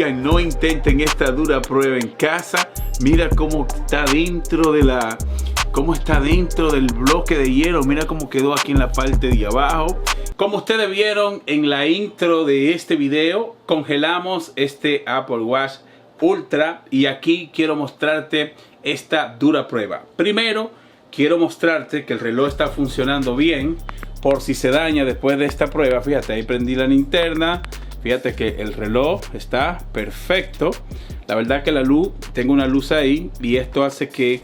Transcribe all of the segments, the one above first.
Oigan, no intenten esta dura prueba en casa. Mira cómo está dentro de del bloque de hielo. Mira cómo quedó aquí en la parte de abajo. Como ustedes vieron en la intro de este video, congelamos este Apple Watch Ultra y aquí quiero mostrarte esta dura prueba. Primero, quiero mostrarte que el reloj está funcionando bien por si se daña después de esta prueba. Fíjate, ahí prendí la linterna. Fíjate que el reloj está perfecto. La verdad que la luz, tengo una luz ahí y esto hace que,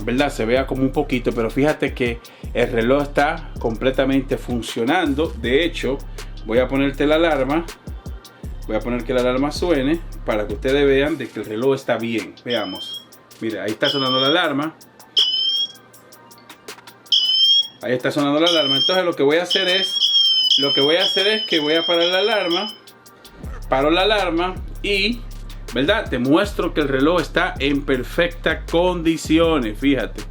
¿verdad?, se vea como un poquito, pero fíjate que el reloj está completamente funcionando. De hecho, voy a ponerte la alarma. Voy a poner que la alarma suene para que ustedes vean de que el reloj está bien. Veamos. Mira, ahí está sonando la alarma. Ahí está sonando la alarma. Entonces lo que voy a hacer es que voy a parar la alarma. Paro la alarma y, ¿verdad?, te muestro que el reloj está en perfectas condiciones. Fíjate,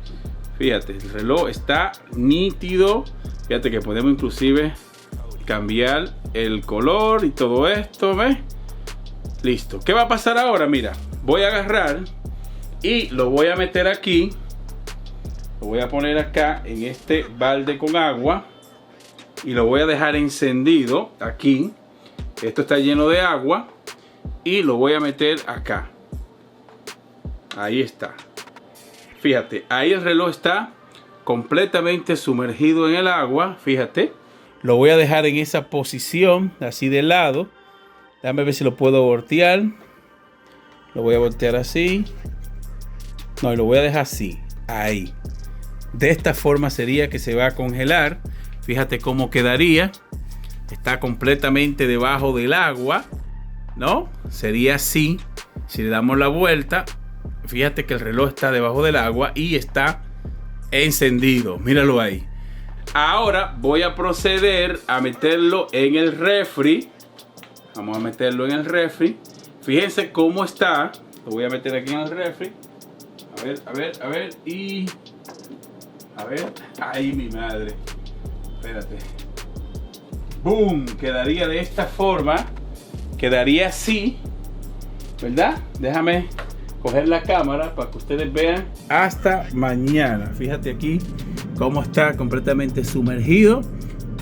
el reloj está nítido. Fíjate que podemos inclusive cambiar el color y todo esto, ¿ves? Listo. ¿Qué va a pasar ahora? Mira, voy a agarrar y lo voy a meter aquí. Lo voy a poner acá en este balde con agua y lo voy a dejar encendido aquí. Esto está lleno de agua y lo voy a meter acá. Ahí está. Fíjate, ahí el reloj está completamente sumergido en el agua. Fíjate. Lo voy a dejar en esa posición, así de lado. Déjame ver si lo puedo voltear. Lo voy a voltear así. No, lo voy a dejar así. Ahí. De esta forma sería que se va a congelar. Fíjate cómo quedaría. Está completamente debajo del agua, ¿no? Sería así. Si le damos la vuelta, fíjate que el reloj está debajo del agua y está encendido. Míralo ahí. Ahora voy a proceder a meterlo en el refri. Vamos a meterlo en el refri. Fíjense cómo está. Lo voy a meter aquí en el refri. A ver. Y... a ver. Ay, mi madre. Espérate. ¡Boom! Quedaría de esta forma. Quedaría así, ¿verdad? Déjame coger la cámara para que ustedes vean. Hasta mañana. Fíjate aquí cómo está completamente sumergido.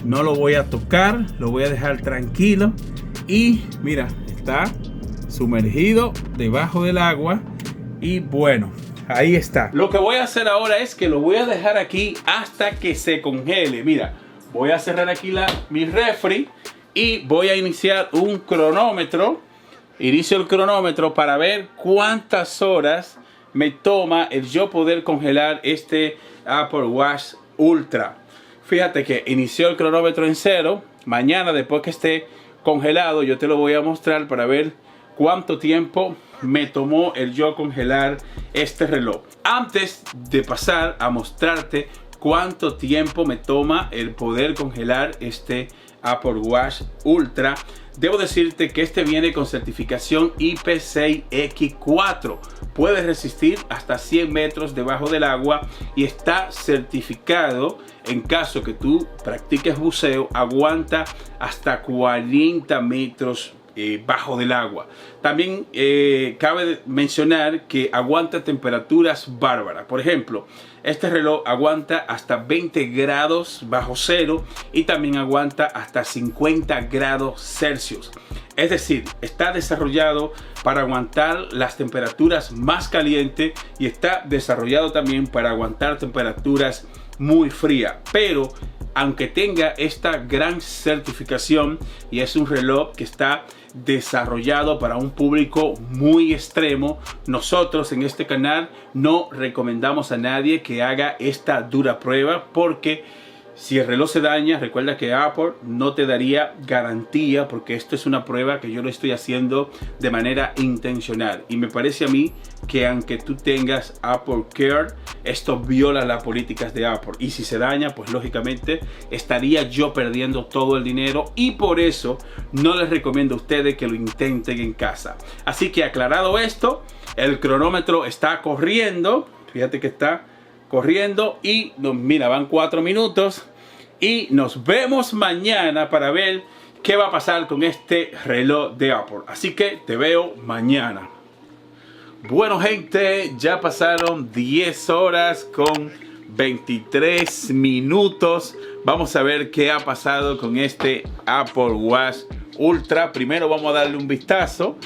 No lo voy a tocar. Lo voy a dejar tranquilo. Y mira, está sumergido debajo del agua. Y bueno, ahí está. Lo que voy a hacer ahora es que lo voy a dejar aquí hasta que se congele. Mira. Voy a cerrar aquí mi refri y voy a iniciar un cronómetro. Inicio el cronómetro para ver cuántas horas me toma el yo poder congelar este Apple Watch Ultra. Fíjate que inició el cronómetro en 0. Mañana, después que esté congelado, yo te lo voy a mostrar para ver cuánto tiempo me tomó el yo congelar este reloj. Antes de pasar a mostrarte cuánto tiempo me toma el poder congelar este Apple Watch Ultra, debo decirte que este viene con certificación IP6X4. Puede resistir hasta 100 metros debajo del agua y está certificado en caso que tú practiques buceo. Aguanta hasta 40 metros bajo del agua. También cabe mencionar que aguanta temperaturas bárbaras. Por ejemplo, este reloj aguanta hasta 20 grados bajo cero y también aguanta hasta 50 grados Celsius. Es decir, está desarrollado para aguantar las temperaturas más calientes y está desarrollado también para aguantar temperaturas muy frías. Pero aunque tenga esta gran certificación y es un reloj que está desarrollado para un público muy extremo, nosotros en este canal no recomendamos a nadie que haga esta dura prueba, porque si el reloj se daña, recuerda que Apple no te daría garantía, porque esto es una prueba que yo lo estoy haciendo de manera intencional. Y me parece a mí que aunque tú tengas Apple Care, esto viola las políticas de Apple. Y si se daña, pues lógicamente estaría yo perdiendo todo el dinero. Y por eso no les recomiendo a ustedes que lo intenten en casa. Así que aclarado esto, el cronómetro está corriendo. Fíjate que está corriendo y mira, van 4 minutos y nos vemos mañana para ver qué va a pasar con este reloj de Apple. Así que te veo mañana. Bueno, gente, ya pasaron 10 horas con 23 minutos. Vamos a ver qué ha pasado con este Apple Watch Ultra. Primero vamos a darle un vistazo.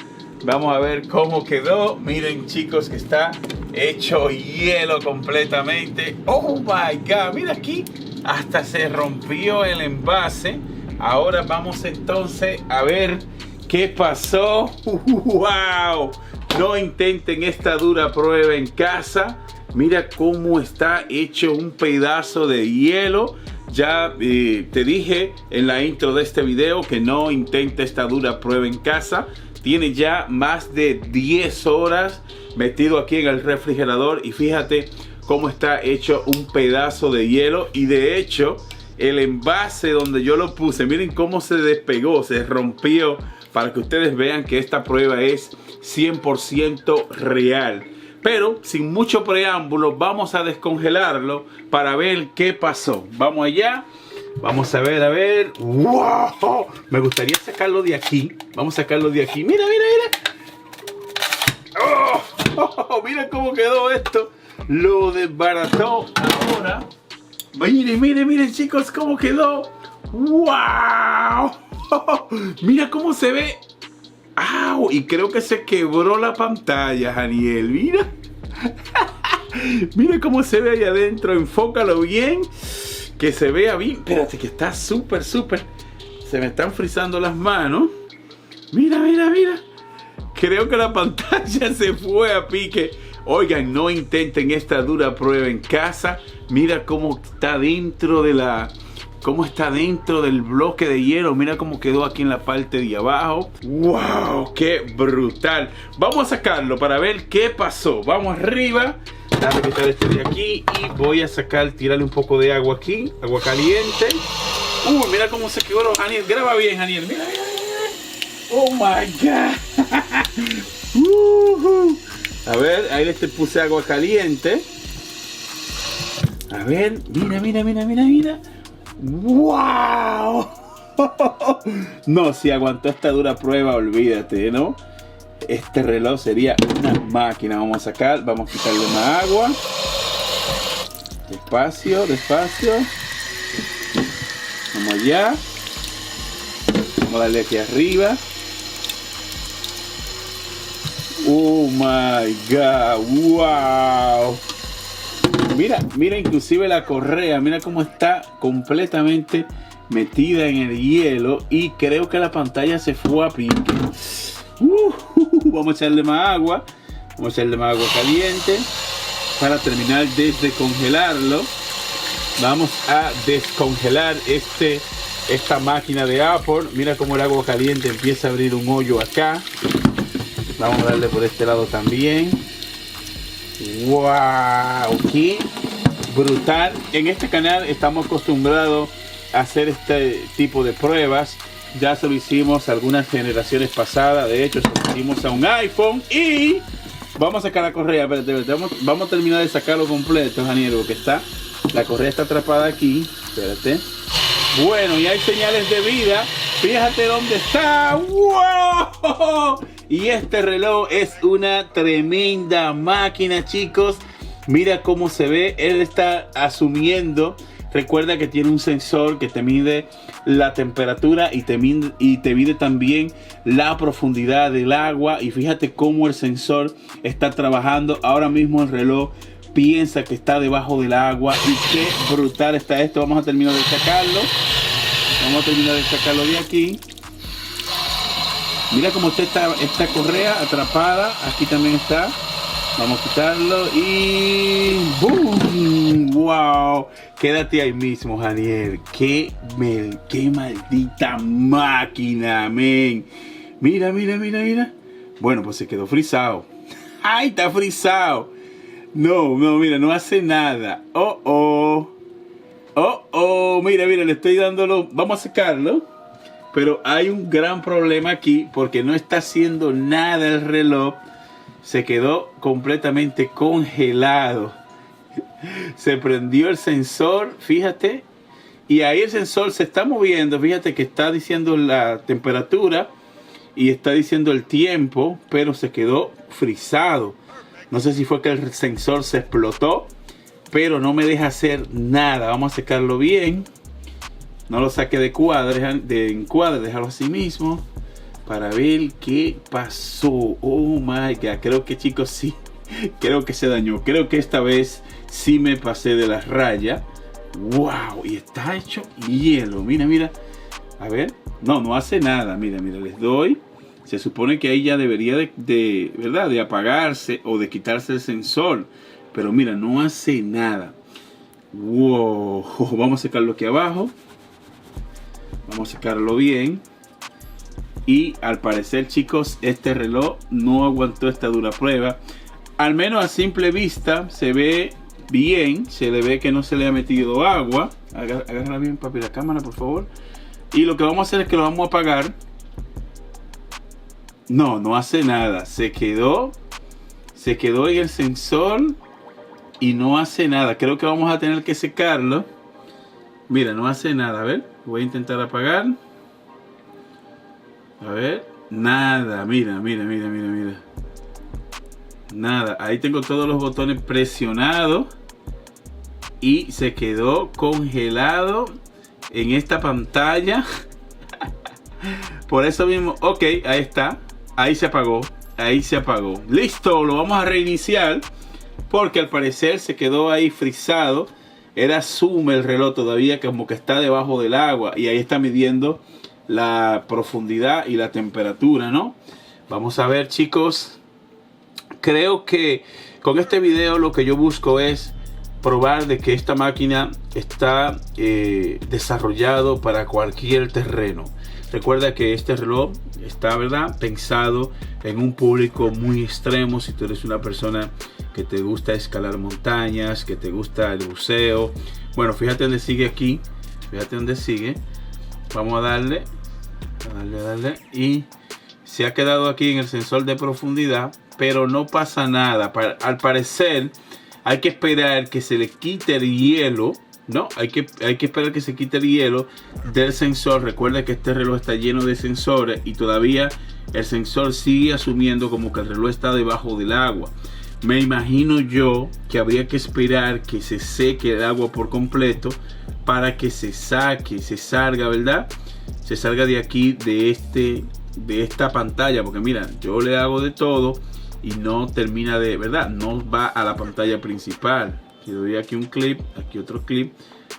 Vamos a ver cómo quedó. Miren, chicos, que está hecho hielo completamente. Oh my God, mira aquí. Hasta se rompió el envase. Ahora vamos entonces a ver qué pasó. ¡Wow! No intenten esta dura prueba en casa. Mira cómo está hecho un pedazo de hielo. Ya te dije en la intro de este video que no intente esta dura prueba en casa. Tiene ya más de 10 horas metido aquí en el refrigerador. Y fíjate cómo está hecho un pedazo de hielo. Y de hecho, el envase donde yo lo puse, miren cómo se despegó, se rompió. Para que ustedes vean que esta prueba es 100% real. Pero sin mucho preámbulo, vamos a descongelarlo para ver qué pasó. Vamos allá. Vamos a ver. ¡Wow! Me gustaría sacarlo de aquí. Vamos a sacarlo de aquí. Mira, mira, mira. ¡Oh! Mira cómo quedó esto. Lo desbarató ahora. Miren, miren, miren, chicos, cómo quedó. ¡Wow! Mira cómo se ve. ¡Au! Y creo que se quebró la pantalla, Daniel. Mira. Mira cómo se ve ahí adentro. Enfócalo bien. Que se vea bien. Espérate, que está súper, súper. Se me están frizando las manos. Mira, mira, mira. Creo que la pantalla se fue a pique. Oigan, no intenten esta dura prueba en casa. Mira cómo está dentro de la... Cómo está dentro del bloque de hielo. Mira cómo quedó aquí en la parte de abajo. ¡Wow! ¡Qué brutal! Vamos a sacarlo para ver qué pasó. Vamos arriba. Déjame quitar este de aquí. Y voy a sacar, tirarle un poco de agua aquí. Agua caliente. Mira cómo se quedó. Daniel, graba bien, Daniel. Mira, mira, mira. Oh my God. A ver, ahí le puse agua caliente. A ver, mira, mira, mira, mira, mira. ¡Wow! No, si aguantó esta dura prueba, olvídate, ¿no? Este reloj sería una máquina. Vamos a sacar, vamos a quitarle más agua. Despacio, despacio. Vamos allá. Vamos a darle aquí arriba. Oh my God, wow. Mira, mira inclusive la correa, mira cómo está completamente metida en el hielo. Y creo que la pantalla se fue a pique. Vamos a echarle más agua. Vamos a echarle más agua caliente para terminar de descongelarlo. Vamos a descongelar esta máquina de Apple. Mira cómo el agua caliente empieza a abrir un hoyo acá. Vamos a darle por este lado también. ¡Wow! ¡Qué brutal! En este canal estamos acostumbrados a hacer este tipo de pruebas. Ya se lo hicimos algunas generaciones pasadas. De hecho, se lo hicimos a un iPhone. Y vamos a sacar la correa. Espérate, vamos a terminar de sacarlo completo, Daniel, porque la correa está atrapada aquí. Espérate. Bueno, y hay señales de vida. Fíjate dónde está. ¡Wow! Y este reloj es una tremenda máquina, chicos. Mira cómo se ve. Él está asumiendo. Recuerda que tiene un sensor que te mide la temperatura y te mide también la profundidad del agua. Y fíjate cómo el sensor está trabajando. Ahora mismo el reloj piensa que está debajo del agua. Y qué brutal está esto. Vamos a terminar de sacarlo. Vamos a terminar de sacarlo de aquí. Mira cómo está esta correa atrapada. Aquí también está. Vamos a quitarlo y ¡boom! ¡Wow! Quédate ahí mismo, Daniel. ¡Qué maldita máquina, men! Mira, mira, mira, mira. Bueno, pues se quedó frisado. ¡Ay, está frisado! No, mira, no hace nada. ¡Oh! Mira, mira, le estoy dándolo. Vamos a sacarlo. Pero hay un gran problema aquí porque no está haciendo nada el reloj. Se quedó completamente congelado. Se prendió el sensor, fíjate. Y ahí el sensor se está moviendo. Fíjate que está diciendo la temperatura y está diciendo el tiempo, pero se quedó frisado. No sé si fue que el sensor se explotó, pero no me deja hacer nada. Vamos a secarlo bien. No lo saque de encuadre, déjalo así mismo para ver qué pasó. Oh my god, creo que, chicos, sí, creo que se dañó. Creo que esta vez sí me pasé de la raya. Wow, y está hecho hielo. Mira, mira. A ver, no hace nada. Mira, mira, les doy. Se supone que ahí ya debería ¿verdad? De apagarse o de quitarse el sensor. Pero mira, no hace nada. Wow, vamos a secarlo aquí abajo. Vamos a secarlo bien. Y al parecer, chicos, este reloj no aguantó esta dura prueba. Al menos a simple vista se ve bien. Se le ve que no se le ha metido agua. Agárrala bien, papi, la cámara, por favor. Y lo que vamos a hacer es que lo vamos a apagar. No hace nada. Se quedó en el sensor y no hace nada. Creo que vamos a tener que secarlo. Mira, no hace nada. A ver, voy a intentar apagar. A ver, nada. Mira. Nada. Ahí tengo todos los botones presionados y se quedó congelado en esta pantalla. Por eso mismo, ok, ahí está. Ahí se apagó. Listo, lo vamos a reiniciar porque al parecer se quedó ahí frisado. Era zoom el reloj todavía, como que está debajo del agua. Y ahí está midiendo la profundidad y la temperatura, ¿no? Vamos a ver, chicos. Creo que con este video lo que yo busco es probar de que esta máquina está desarrollado para cualquier terreno. Recuerda que este reloj está, ¿verdad?, pensado en un público muy extremo. Si tú eres una persona que te gusta escalar montañas, que te gusta el buceo. Bueno, fíjate dónde sigue aquí. Fíjate dónde sigue. Vamos a darle. Y se ha quedado aquí en el sensor de profundidad. Pero no pasa nada. Al parecer hay que esperar que se le quite el hielo. No, hay que esperar que se quite el hielo del sensor. Recuerda que este reloj está lleno de sensores y todavía el sensor sigue asumiendo como que el reloj está debajo del agua. Me imagino yo que habría que esperar que se seque el agua por completo para que se salga, ¿verdad? Se salga de aquí, de esta pantalla, porque mira, yo le hago de todo y no termina de, ¿verdad? No va a la pantalla principal. Le doy aquí un clip, aquí otro clip.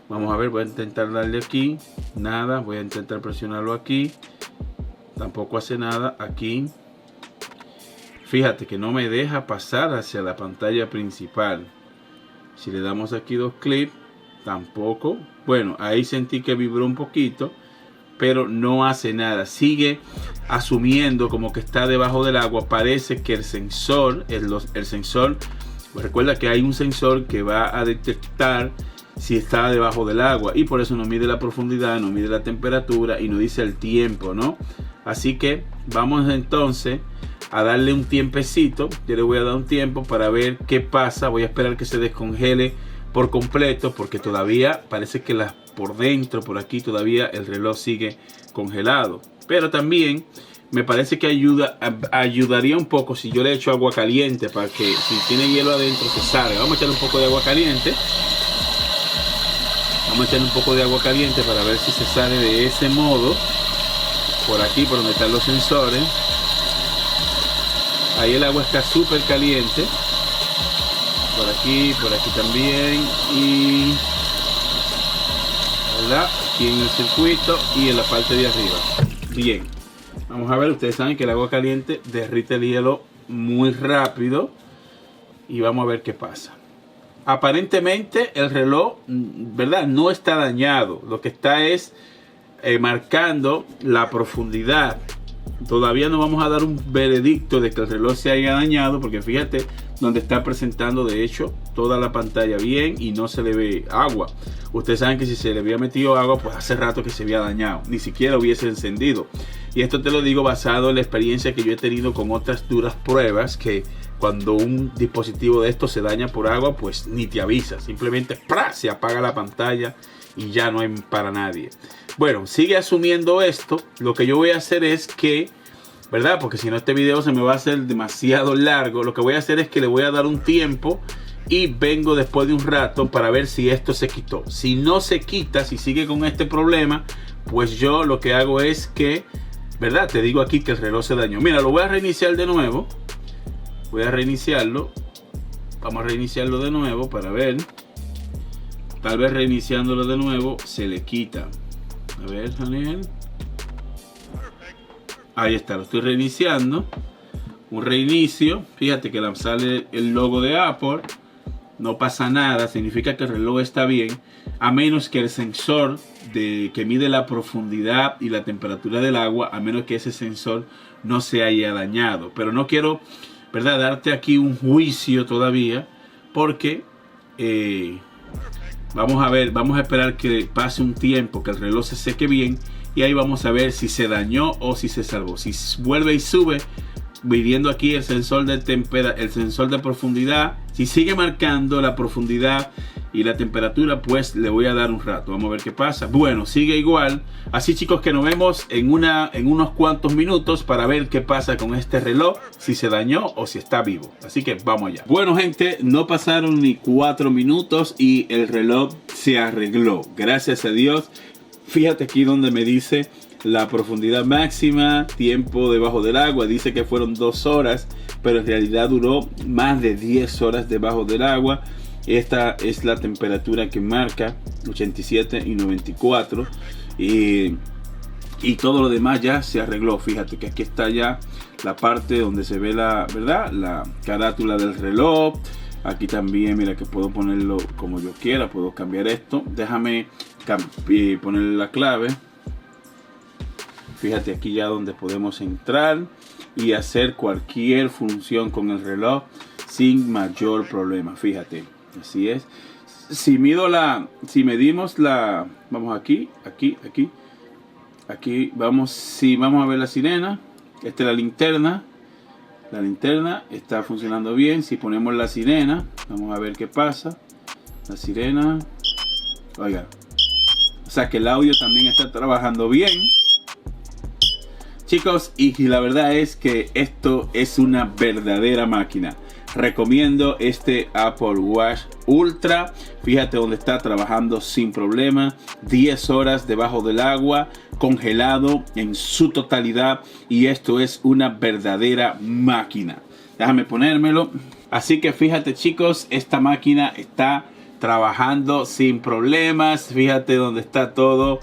Vamos a ver, voy a intentar darle aquí. Nada, voy a intentar presionarlo aquí. Tampoco hace nada aquí. Fíjate que no me deja pasar hacia la pantalla principal. Si le damos aquí dos clips, tampoco. Bueno, ahí sentí que vibró un poquito, pero no hace nada. Sigue asumiendo como que está debajo del agua. Parece que el sensor, pues recuerda que hay un sensor que va a detectar si está debajo del agua y por eso no mide la profundidad, no mide la temperatura y no dice el tiempo, ¿no? Así que vamos entonces a darle un tiempecito. Yo le voy a dar un tiempo para ver qué pasa. Voy a esperar que se descongele por completo porque todavía parece que por dentro, por aquí todavía el reloj sigue congelado. Pero también me parece que ayudaría un poco si yo le echo agua caliente para que si tiene hielo adentro se salga. Vamos a echarle un poco de agua caliente. Vamos a echarle un poco de agua caliente para ver si se sale de ese modo. Por aquí, por donde están los sensores. Ahí el agua está súper caliente. Por aquí también. Y ¿verdad? Aquí en el circuito y en la parte de arriba. Bien. Vamos a ver, ustedes saben que el agua caliente derrite el hielo muy rápido. Y vamos a ver qué pasa. Aparentemente el reloj, ¿verdad?, no está dañado. Lo que está es marcando la profundidad. Todavía no vamos a dar un veredicto de que el reloj se haya dañado. Porque fíjate donde está presentando de hecho toda la pantalla bien y no se le ve agua. Ustedes saben que si se le había metido agua, pues hace rato que se había dañado. Ni siquiera hubiese encendido. Y esto te lo digo basado en la experiencia que yo he tenido con otras duras pruebas, que cuando un dispositivo de estos se daña por agua, pues ni te avisa, simplemente ¡pra!, se apaga la pantalla y ya no hay para nadie. Bueno, sigue asumiendo esto. Lo que yo voy a hacer es que, ¿verdad? Porque si no este video se me va a hacer demasiado largo. Lo que voy a hacer es que le voy a dar un tiempo y vengo después de un rato para ver si esto se quitó. Si no se quita, si sigue con este problema, pues yo lo que hago es que, ¿verdad? Te digo aquí que el reloj se dañó. Mira, lo voy a reiniciar de nuevo. Voy a reiniciarlo. Vamos a reiniciarlo de nuevo para ver. Tal vez reiniciándolo de nuevo se le quita. A ver, Daniel. Ahí está, lo estoy reiniciando. Un reinicio. Fíjate que sale el logo de Apple. No pasa nada, significa que el reloj está bien. A menos que el sensor que mide la profundidad y la temperatura del agua, a menos que ese sensor no se haya dañado. Pero no quiero, ¿verdad?, darte aquí un juicio todavía. Porque vamos a ver, vamos a esperar que pase un tiempo, que el reloj se seque bien. Y ahí vamos a ver si se dañó o si se salvó. Si vuelve y sube, midiendo aquí el sensor de profundidad, si sigue marcando la profundidad y la temperatura, pues le voy a dar un rato. Vamos a ver qué pasa. Bueno, sigue igual. Así, chicos, que nos vemos en unos cuantos minutos para ver qué pasa con este reloj, si se dañó o si está vivo. Así que vamos allá. Bueno, gente, no pasaron ni 4 minutos y el reloj se arregló. Gracias a Dios. Fíjate aquí donde me dice la profundidad máxima, tiempo debajo del agua. Dice que fueron 2 horas, pero en realidad duró más de 10 horas debajo del agua. Esta es la temperatura que marca, 87 y 94. Y todo lo demás ya se arregló. Fíjate que aquí está ya la parte donde se ve la carátula del reloj. Aquí también, mira, que puedo ponerlo como yo quiera. Puedo cambiar esto. Déjame ponerle la clave. Fíjate aquí ya donde podemos entrar y hacer cualquier función con el reloj sin mayor problema. Fíjate, así es. Si medimos la, vamos aquí, vamos a ver la sirena. Esta es la linterna. La linterna está funcionando bien. Si ponemos la sirena, vamos a ver qué pasa. La sirena, oiga, o sea que el audio también está trabajando bien, chicos, y la verdad es que esto es una verdadera máquina. Recomiendo este Apple Watch Ultra. Fíjate donde está trabajando sin problema. 10 horas debajo del agua, congelado en su totalidad. Y esto es una verdadera máquina. Déjame ponérmelo. Así que fíjate, chicos, esta máquina está trabajando sin problemas. Fíjate donde está todo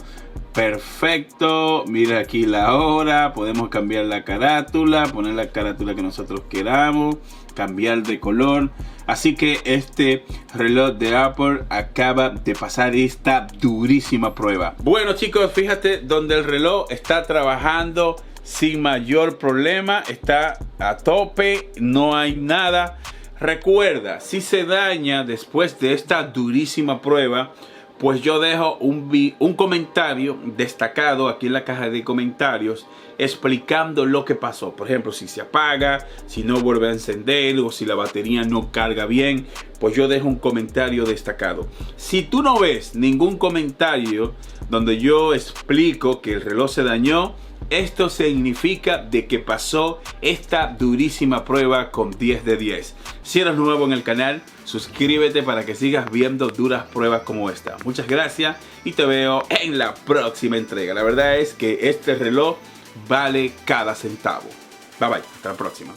perfecto. Mira aquí la hora. Podemos cambiar la carátula, poner la carátula que nosotros queramos, cambiar de color. Así que este reloj de Apple acaba de pasar esta durísima prueba. Bueno, chicos, fíjate donde el reloj está trabajando sin mayor problema. Está a tope, no hay nada. Recuerda, si se daña después de esta durísima prueba, pues yo dejo un comentario destacado aquí en la caja de comentarios explicando lo que pasó. Por ejemplo, si se apaga, si no vuelve a encender o si la batería no carga bien, pues yo dejo un comentario destacado. Si tú no ves ningún comentario donde yo explico que el reloj se dañó, esto significa de que pasó esta durísima prueba con 10 de 10. Si eres nuevo en el canal, suscríbete para que sigas viendo duras pruebas como esta. Muchas gracias y te veo en la próxima entrega. La verdad es que este reloj vale cada centavo. Bye bye, hasta la próxima.